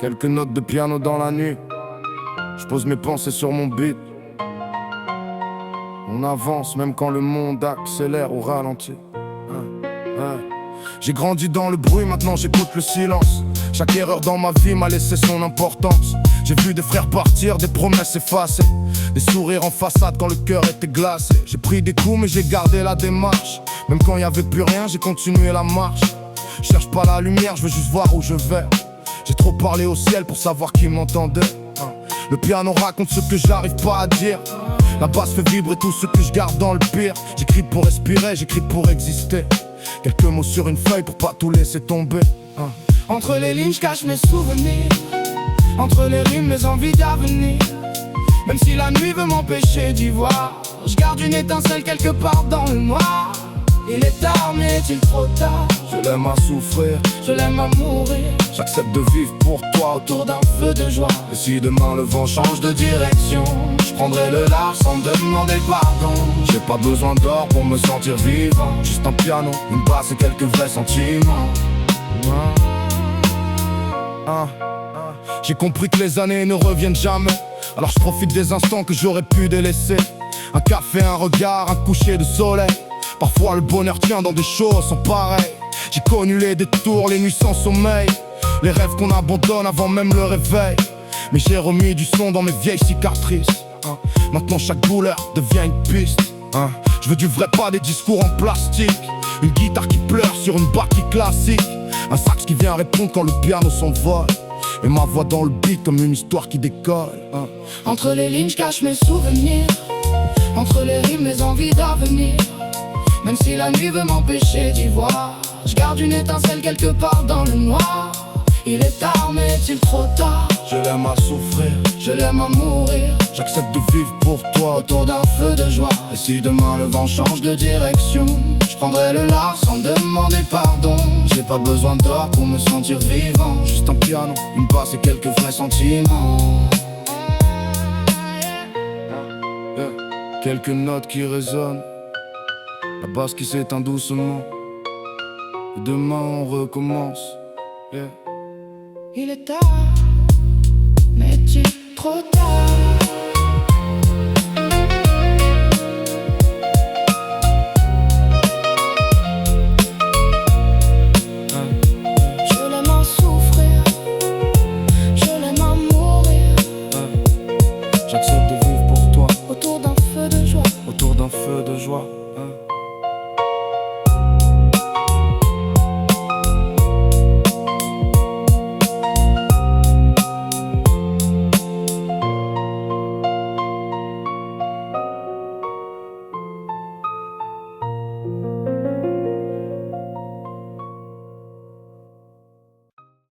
Quelques notes de piano dans la nuit. Je pose mes pensées sur mon beat. On avance même quand le monde accélère au ralenti. J'ai grandi dans le bruit, maintenant j'écoute le silence. Chaque erreur dans ma vie m'a laissé son importance. J'ai vu des frères partir, des promesses effacées, des sourires en façade quand le cœur était glacé. J'ai pris des coups mais j'ai gardé la démarche. Même quand il y avait plus rien, j'ai continué la marche. Je cherche pas la lumière, je veux juste voir où je vais. J'ai trop parlé au ciel pour savoir qui m'entendait. Le piano raconte ce que j'arrive pas à dire. La basse fait vibrer tout ce que je garde dans le pire. J'écris pour respirer, j'écris pour exister. Quelques mots sur une feuille pour pas tout laisser tomber. Entre les lignes, je cache mes souvenirs. Entre les rimes, mes envies d'avenir. Même si la nuit veut m'empêcher d'y voir, je garde une étincelle quelque part dans le noir. Il est tard, mais est-il trop tard? Je l'aime à souffrir, je l'aime à mourir. J'accepte de vivre pour toi autour d'un feu de joie. Et si demain le vent change de direction, je prendrai le large sans demander pardon. J'ai pas besoin d'or pour me sentir vivant. Juste un piano, une basse et quelques vrais sentiments. J'ai compris que les années ne reviennent jamais. Alors je profite des instants que j'aurais pu délaisser. Un café, un regard, un coucher de soleil. Parfois le bonheur tient dans des choses sans pareil. J'ai connu les détours, les nuits sans sommeil, les rêves qu'on abandonne avant même le réveil. Mais j'ai remis du son dans mes vieilles cicatrices. Maintenant chaque douleur devient une piste. Je veux du vrai, pas des discours en plastique. Une guitare qui pleure sur une batterie classique. Un sax qui vient répondre quand le piano s'envole. Et ma voix dans le beat comme une histoire qui décolle. Entre les lignes, je cache mes souvenirs. Entre les rimes, mes envies d'avenir. Même si la nuit veut m'empêcher d'y voir, je garde une étincelle quelque part dans le noir. Il est tard, mais est-il trop tard? Je l'aime à souffrir, je l'aime à mourir. J'accepte de vivre pour toi autour d'un feu de joie. Et si demain le vent change de direction, je prendrai le large sans demander pardon. J'ai pas besoin d'or pour me sentir vivant. Juste un piano, une basse et quelques vrais sentiments. Quelques notes qui résonnent, la basse qui s'éteint doucement. Et demain on recommence. Il est tard, mais est-il trop tard? Je l'aime à souffrir, je l'aime à mourir. J'accepte de vivre pour toi autour d'un feu de joie. autour d'un feu de joie.